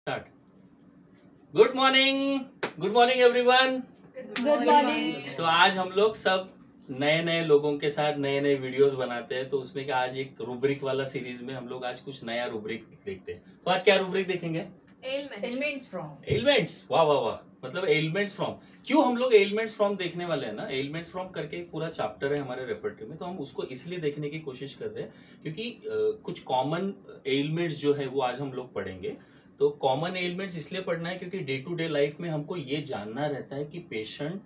Start. Good morning everyone. Good morning. तो आज हम लोग सब नए नए लोगों के साथ नए नए वीडियोस बनाते हैं, तो उसमें क्या आज एक रूब्रिक वाला सीरीज में हम लोग आज कुछ नया रूब्रिक देखते हैं। तो आज क्या रूब्रिक देखेंगे? Elements from. एलिमेंट्स। वाह वाह वाह, मतलब एलिमेंट्स फ्रॉम। क्यों हम लोग एलिमेंट्स फ्रॉम देखने वाले हैं ना, एलिमेंट्स फ्रॉम करके एक पूरा चैप्टर है हमारे रेपर्टरी में, तो हम उसको इसलिए देखने की कोशिश कर रहे हैं क्योंकि कुछ कॉमन एलिमेंट्स जो है वो आज हम लोग पढ़ेंगे। तो कॉमन एलिमेंट्स इसलिए पढ़ना है क्योंकि डे टू डे लाइफ में हमको ये जानना रहता है कि पेशेंट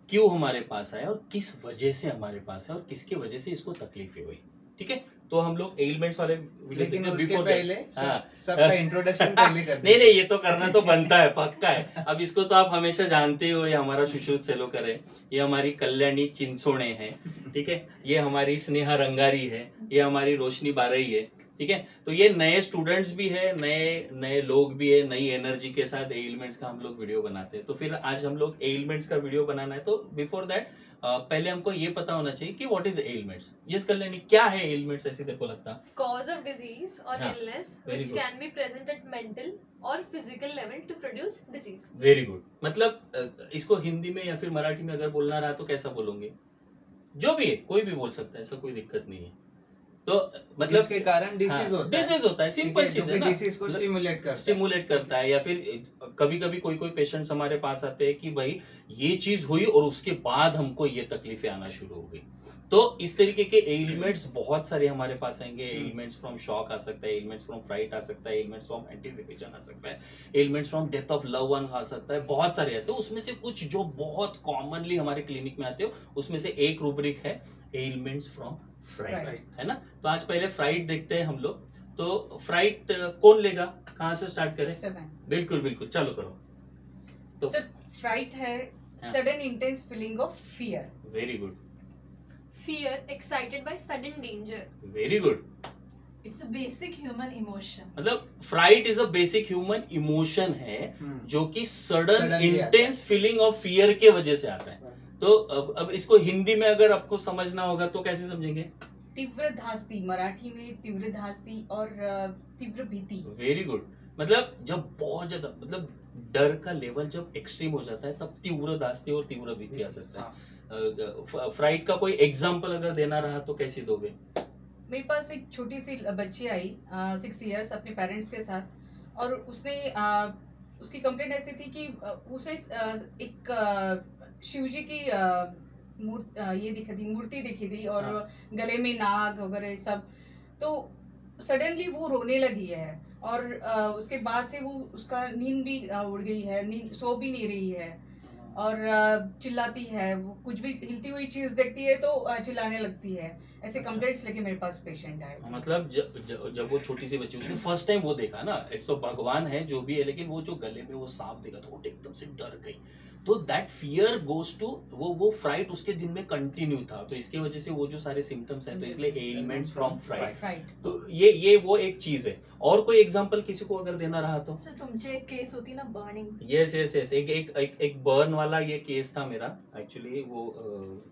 क्यों हमारे पास आया और किस वजह से हमारे पास है और किसके वजह से इसको तकलीफें हुई। ठीक है, तो हम लोग एलिमेंट्स वाले लेकिन उसके पहले सबका हाँ। इंट्रोडक्शन पहले करना नहीं ये तो करना तो बनता है, पक्का है। अब इसको तो आप हमेशा जानते हो, ये हमारा सुश्रुत सेलोकर है, ये हमारी कल्याणी चिंचोणे है, ठीक है, ये हमारी स्नेहा रंगारी है, ये हमारी रोशनी बारई है, ठीक है। तो ये नए स्टूडेंट्स भी है, नए लोग भी है, नई एनर्जी के साथ एलिमेंट्स का हम लोग वीडियो बनाते हैं। तो फिर आज हम लोग एलिमेंट्स का वीडियो बनाना है, तो बिफोर दैट पहले हमको ये पता होना चाहिए कि what is elements. Yes Kalyani, क्या है एलिमेंट्स ऐसे तेरे को लगता? Cause of disease or हाँ, illness very which good. can be present at mental or physical level to produce disease. Very good. मतलब इसको हिंदी में या फिर मराठी में अगर बोलना रहा तो कैसा बोलोगे? जो भी है, कोई भी बोल सकता है, ऐसा कोई दिक्कत नहीं है। तो मतलब जिसके कारण डिसीज होता है। डिसीज होता है, सिंपल चीज है ना, डिसीज को स्टिमुलेट करता है। या फिर कभी कभी कोई पेशेंट्स हमारे पास आते हैं कि भाई ये चीज हुई और उसके बाद हमको ये तकलीफें आना शुरू हो गई। तो इस तरीके के एलिमेंट्स बहुत सारे हमारे पास आएंगे। एलिमेंट्स फ्रॉम शॉक आ सकता है, एलिमेंट्स फ्रॉम फ्राइट आ सकता है, एलिमेंट्स फ्रॉम एंटीसिपेशन आ सकता है, elements from death of love once आ सकता है, बहुत सारे आते हैं। उसमें से कुछ जो बहुत कॉमनली हमारे क्लिनिक में आते हो उसमें से एक रूब्रिक है एलिमेंट्स फ्रॉम फ्राइट, है ना। तो आज पहले फ्राइट देखते हैं हम लोग। तो फ्राइट कौन लेगा, कहाँ से स्टार्ट करें? बिल्कुल बिल्कुल, चलो करो। तो सर, फ्राइट है sudden intense feeling of fear. Very good. Fear excited by sudden danger. Very good. It's a basic human emotion. मतलब fright is a basic human emotion है जो कि sudden Suddenly intense feeling of fear के वजह से आता है। तो अब इसको हिंदी में अगर आपको समझना होगा तो कैसे समझेंगे? तीव्र धास्ती, मराठी में तीव्र धास्ती और तीव्र भीति। Very good. मतलब जब बहुत ज्यादा, मतलब डर का लेवल जब एक्सट्रीम हो जाता है तब तीव्र दास्ती और तीव्र भीति आ सकता है। फ्राइट का कोई एग्जांपल अगर देना रहा तो कैसे दोगे? मेरे पास एक छोटी सी बच्ची आई 6 इयर्स अपने पेरेंट्स के साथ, और उसने उसकी कंप्लेंट ऐसी थी कि उसे एक शिवजी की मूर्ति दिखी थी और गले में नाग वगैरह सब। तो सडनली वो रोने लगी है और उसके बाद से वो उसका नींद भी उड़ गई है, नींद सो भी नहीं रही है और चिल्लाती है। वो कुछ भी हिलती हुई चीज देखती है तो चिल्लाने लगती है। ऐसे कंप्लेंट्स लेके मेरे पास पेशेंट आए। मतलब जब वो छोटी सी बच्ची, उसने फर्स्ट टाइम वो देखा ना, इट्स तो भगवान है जो भी है, लेकिन वो जो गले में वो सांप देखा तो वो एकदम से डर गई। तो दैट फियर गोज टू वो फ्राइट उसके दिन में कंटिन्यू था। तो इसके वजह से वो जो सारे सिम्टम्स हैं, तो इसलिए एलिमेंट्स फ्रॉम फ्राइट। तो ये वो एक चीज है। और कोई एग्जांपल किसी को अगर देना रहा तो? सर, तुमचे एक केस होती ना बर्निंग। यस एक बर्न वाला ये केस था मेरा। एक्चुअली वो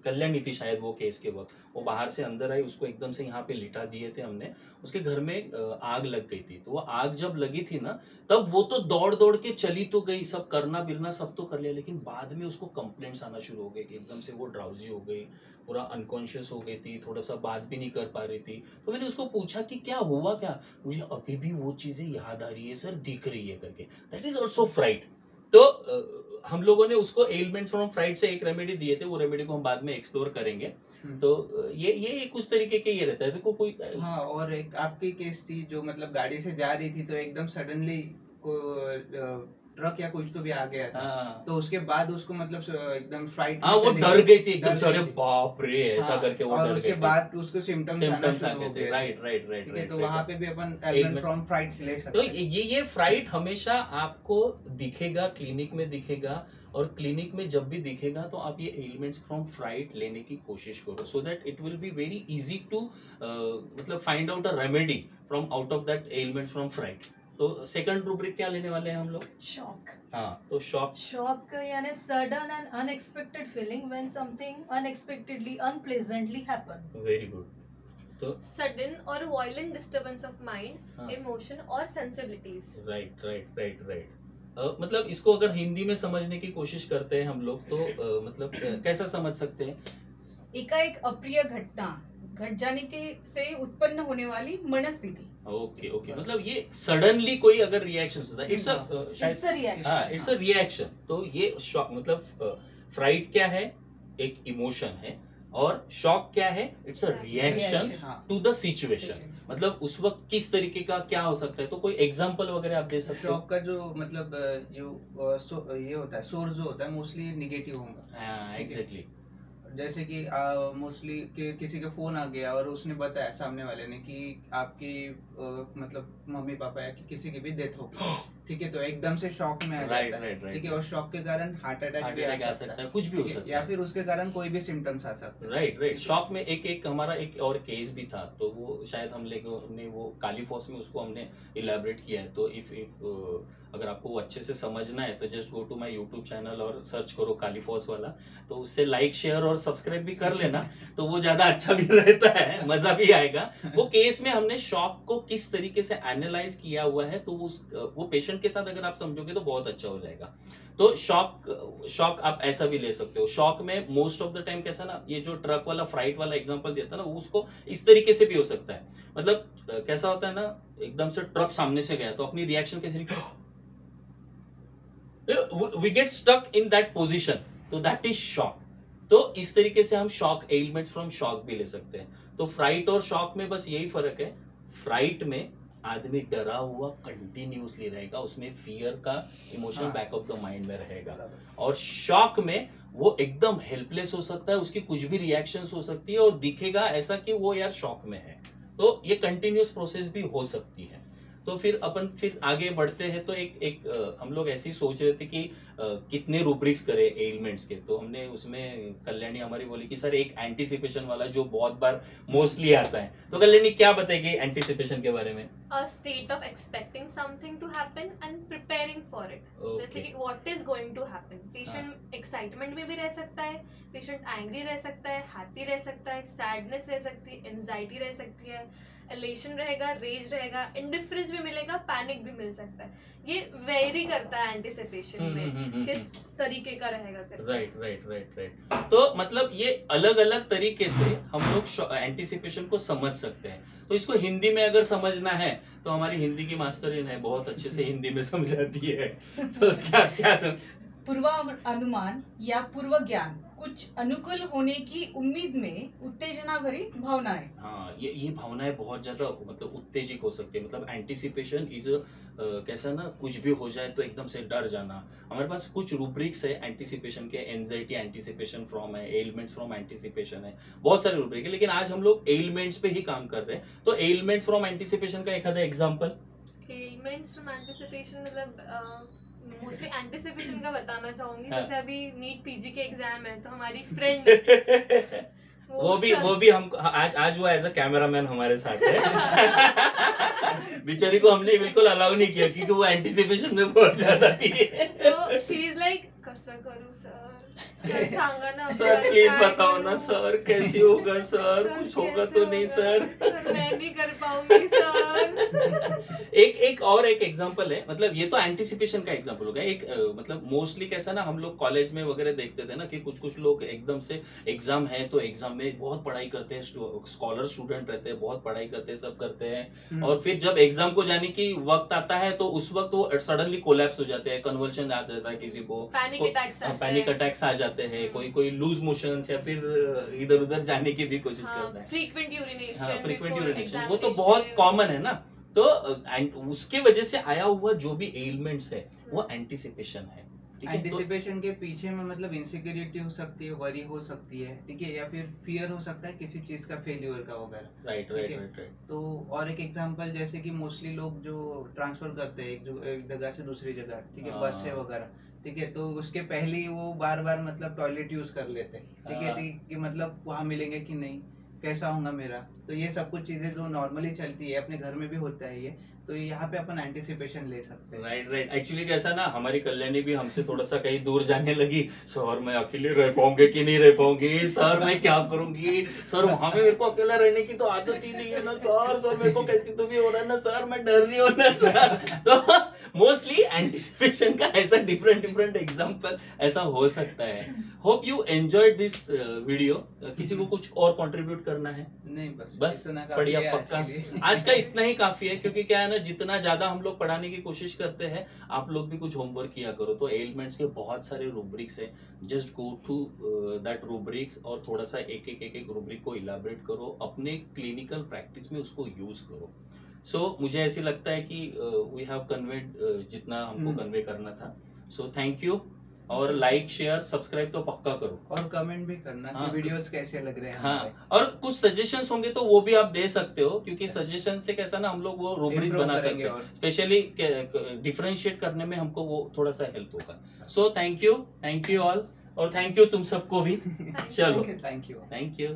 कल्याणी थी शायद वो केस के वक्त। वो बाहर से अंदर आई, उसको एकदम से यहाँ पे लिटा दिए थे हमने। उसके घर में आग लग गई थी। तो वो आग जब लगी थी ना, तब वो तो दौड़ दौड़ के चली तो गई, सब करना बिरना सब तो कर लिया, लेकिन बाद में उसको कंप्लेंट्स आना शुरू हो गए कि एकदम से वो ड्राउजी हो गई, पूरा अनकॉन्शियस हो गई थी, थोड़ा सा बात भी नहीं कर पा रही थी। तो मैंने उसको पूछा कि क्या हुआ क्या? मुझे अभी भी वो चीजें याद आ रही है सर, दिख रही है करके। That is also fright. तो हम लोगों ने उसको एलिमेंट्स फ्रॉम फ्राइट से एक रेमेडी दिए थे, वो रेमेडी को हम बाद में एक्सप्लोर करेंगे। तो ये कुछ तरीके के ये रहता है। देखो कोई और एक आपकी केस थी जो मतलब गाड़ी से जा रही थी तो एकदम सडनली ट्रक या कुछ तो भी आ गया था। तो उसके बाद उसको मतलब एकदम फ्राइट, वो डर गई थी एकदम से, अरे बाप रे ऐसा करके वो डर गई। उसके बाद उसको सिम्टम्स आना शुरू हो गए। राइट। तो वहाँ पे भी अपन एलिमेंट फ्रॉम फ्राइट ले सकते हैं। तो ये फ्राइट हमेशा आपको दिखेगा, क्लिनिक में दिखेगा, और क्लिनिक में जब भी दिखेगा तो आप ये एलिमेंट्स फ्रॉम फ्राइट लेने की कोशिश करो, so that it will be very easy to मतलब find out a remedy from out of that elements from fright. तो सेकंड रूब्रिक क्या लेने वाले हैं हम लोग? शॉक। हाँ, तो शॉक यानी sudden and unexpected feeling when something unexpectedly unpleasantly happen. Very good. तो sudden or violent disturbance of mind, हाँ, emotion or sensibilities. Right right right right. मतलब इसको अगर हिंदी में समझने की कोशिश करते हैं हम लोग तो मतलब कैसा समझ सकते हैं? एकाएक अप्रिय घटना घट जाने के से उत्पन्न होने वाली मनस्थिति। ओके ओके, मतलब ये सडनली कोई अगर रिएक्शन होता है, इट्स अ शायद It's a reaction. हाँ, इट्स अ रिएक्शन। तो ये शॉक मतलब फ्राइट क्या है? एक इमोशन है, और शॉक क्या है? इट्स अ रिएक्शन हाँ, टू द सिचुएशन। मतलब उस वक्त किस तरीके का क्या हो सकता है, तो कोई एग्जांपल वगैरह आप दे सकते हो? शॉक का जो मतलब ये होता है, सोर्स जो होता है मोस्टली निगेटिव होगा। हाँ एग्जैक्टली। जैसे कि मोस्टली किसी का फोन आ गया और उसने बताया सामने वाले ने कि आपकी मतलब मम्मी पापा या कि किसी की भी डेथ हो गई, ठीक है, तो एकदम से शॉक में आ राइट जाता है, राइट ठीक है, राइट। और शॉक के कारण हार्ट अटैक भी आ आ सकता सकता है, है, कुछ भी हो ठीक है, सकता या है। फिर उसके कारण कोई भी सिम्टम्स आ सकते हैं। Right right. शॉक में एक हमारा एक और केस भी था, तो वो शायद हम लोगों ने वो कालीफॉस में उसको हमने इलेबरेट किया है। तो इफ अगर आपको वो अच्छे से समझना है तो just go to my YouTube channel और सर्च करो कालीफॉस वाला, तो उससे लाइक शेयर और सब्सक्राइब भी कर लेना, तो वो ज्यादा अच्छा भी रहता है, मजा भी आएगा। वो केस में हमने शॉक को किस तरीके से एनालाइज किया हुआ है, तो वो पेशेंट के साथ अगर आप समझोगे तो बहुत अच्छा हो जाएगा। तो शॉक आप ऐसा भी ले सकते हो। शॉक में मोस्ट ऑफ द टाइम कैसा ना, ये जो ट्रक वाला फ्राइट वाला एग्जांपल दिया था ना, वो उसको इस तरीके से भी हो सकता है। मतलब कैसा होता है ना, एकदम से ट्रक सामने से गया तो अपनी रिएक्शन कैसे we get stuck in that position, तो दैट इज शॉक। तो इस तरीके से हम शॉक एलिमेंट्स फ्रॉम शॉक भी ले सकते हैं। तो फ्राइट और शॉक में बस यही फर्क है, फ्राइट में आदमी डरा हुआ कंटिन्यूसली रहेगा, उसमें फियर का इमोशन हाँ। बैक ऑफ द माइंड में रहेगा। और शॉक में वो एकदम हेल्पलेस हो सकता है, उसकी कुछ भी रिएक्शंस हो सकती है और दिखेगा ऐसा कि वो यार शॉक में है। तो ये कंटिन्यूस प्रोसेस भी हो सकती है। तो फिर आगे बढ़ते हैं, तो एक हम लोग ऐसे ही सोच रहे थे कि कितने रूब्रिक्स करें एलिमेंट्स के। तो हमने उसमें कल्याणी हमारी बोली कि सर एक एंटीसिपेशन वाला जो बहुत बार मोस्टली आता है, तो कल्याणी क्या बताएगी एंटीसिपेशन के बारे में? A state of expecting something to happen and preparing for it. जैसे कि what is going to happen. Patient excitement में भी रह सकता है, patient angry रह सकता है, happy रह सकता है, sadness रह सकती है, anxiety रह सकती है, elation रहेगा, rage रहेगा, indifference भी मिलेगा, panic भी मिल सकता है। ये वेरी करता है एंटीसिपेशन में किस तरीके का रहेगा करके। Right right right right. तो मतलब ये अलग अलग तरीके से हम लोग एंटीसिपेशन को समझ सकते हैं। तो इसको हिंदी में अगर समझना है तो हमारी हिंदी की मास्टरीन है, बहुत अच्छे से हिंदी में समझाती है। तो क्या पूर्वानुमान या पूर्व ज्ञान, कुछ अनुकूल होने की उम्मीद में उत्तेजना भरी भावनाएं। हाँ, ये भावनाएं बहुत ज्यादा मतलब उत्तेजित हो सकती है। मतलब एंटीसिपेशन इज कैसा ना, कुछ भी हो जाए तो एकदम से डर जाना। हमारे पास कुछ रूब्रिक्स है एंटीसिपेशन के, एंजाइटी एंटीसिपेशन फ्रॉम है, एलिमेंट्स फ्रॉम एंटीसिपेशन है, बहुत सारे रूब्रिक है, लेकिन आज हम लोग एलिमेंट्स पे ही काम कर रहे हैं। तो एलिमेंट्स फ्रॉम एंटीसिपेशन का एक आधा एग्जांपल। एलिमेंट्स फ्रॉम एंटीसिपेशन मतलब मोस्टली एंटीसिपेशन का बताना चाहूंगी। हाँ। जैसे अभी नीट पीजी के एग्जाम है, तो हमारी फ्रेंड वो भी हम आज वो एज अ कैमरामैन हमारे साथ है। बेचारी को हमने बिल्कुल अलाउ नहीं किया क्योंकि वो एंटीसिपेशन में बहुत ज्यादा थी। सो शी इज लाइक कसं करू सर, सर सांगा ना सर प्लीज बताओ ना सर, कैसी होगा सर, कुछ होगा तो नहीं सर? मैं नहीं कर पाऊंगी सर। एक और एग्जांपल है, मतलब ये तो एंटीसिपेशन का एग्जांपल हो गया। एक मतलब मोस्टली कैसा ना, हम लोग कॉलेज में वगैरह देखते थे ना कि कुछ लोग एकदम से एग्जाम है तो एग्जाम में बहुत पढ़ाई करते हैं, स्कॉलर स्टूडेंट रहते हैं, बहुत पढ़ाई करते हैं, सब करते हैं, और फिर जब एग्जाम को जाने की वक्त आता है तो उस वक्त वो सडनली कोलैप्स हो जाते हैं, कन्वर्शन आ जाता है किसी को, पैनिक अटैक्स आ जाते हैं, कोई लूज मोशंस या फिर इधर उधर जाने की भी कोशिश करता है, फ्रीक्वेंट यूरिनेशन। हाँ, फ्रीक्वेंट यूरिनेशन, वो तो बहुत कॉमन है ना। तो उसके वजह से आया हुआ जो भी एलिमेंट्स है वो एंटीसिपेशन है। एंटीसिपेशन के पीछे में मतलब इनसिक्योरिटी हो सकती है, वरी हो सकती है, ठीक है, या फिर फियर हो सकता है किसी चीज का, फेल्यूर का वगैरह। राइट। तो और एक एग्जांपल, जैसे कि मोस्टली लोग जो ट्रांसफर करते हैं एक जगह से दूसरी जगह, ठीक है, बस से वगैरह, ठीक है, तो उसके पहले ही वो बार बार मतलब टॉयलेट यूज कर लेते हैं, ठीक है, कि मतलब वहाँ मिलेंगे कि नहीं, कैसा होगा मेरा, तो ये सब कुछ चीजें जो नॉर्मली चलती है अपने घर में भी होता है ये, तो यहाँ पे अपन एंटिसिपेशन ले सकते हैं। राइट। एक्चुअली कैसा ना, हमारी कल्याणी भी हमसे थोड़ा सा कहीं दूर जाने लगी। सर मैं अकेले रह पाऊंगी कि नहीं रह पाऊंगी, सर मैं क्या करूंगी, सर वहां पे मेरे को अकेला रहने की तो आदत ही नहीं है ना सर मेरे को कैसी तो भी हो रहा है ना सर, मैं डर रही हूँ ना सर। तो मोस्टली एंटिसिपेशन का ऐसा डिफरेंट एग्जाम्पल ऐसा हो सकता है। Hope you enjoyed this video. किसी को कुछ और कंट्रीब्यूट करना है? नहीं, बस इतना काफी बढ़िया है पक्का। आज के लिए। आज का इतना ही काफी है, क्योंकि क्या है ना, जितना ज्यादा हम लोग पढ़ाने की कोशिश करते हैं, आप लोग भी कुछ होमवर्क किया करो। तो एलिमेंट्स के बहुत सारे रूब्रिक्स है, just go to that rubrics और थोड़ा सा एक रूब्रिक को इलाबरेट करो, अपने क्लिनिकल प्रैक्टिस में उसको यूज करो। सो मुझे ऐसे लगता है कि वी हैव कन्वेड जितना हमको कन्वे करना था। So thank you. और लाइक शेयर सब्सक्राइब तो पक्का करो, और कमेंट भी करना कि वीडियोस कैसे लग रहे हैं हमारे। और कुछ सजेशंस होंगे तो वो भी आप दे सकते हो, क्योंकि सजेशन से कैसा ना हम लोग वो रूब्रिक बना सकते हैं, स्पेशली डिफरेंशिएट करने में हमको वो थोड़ा सा हेल्प होगा। सो थैंक यू ऑल, और थैंक यू तुम सबको भी। चलो थैंक यू। Thank you.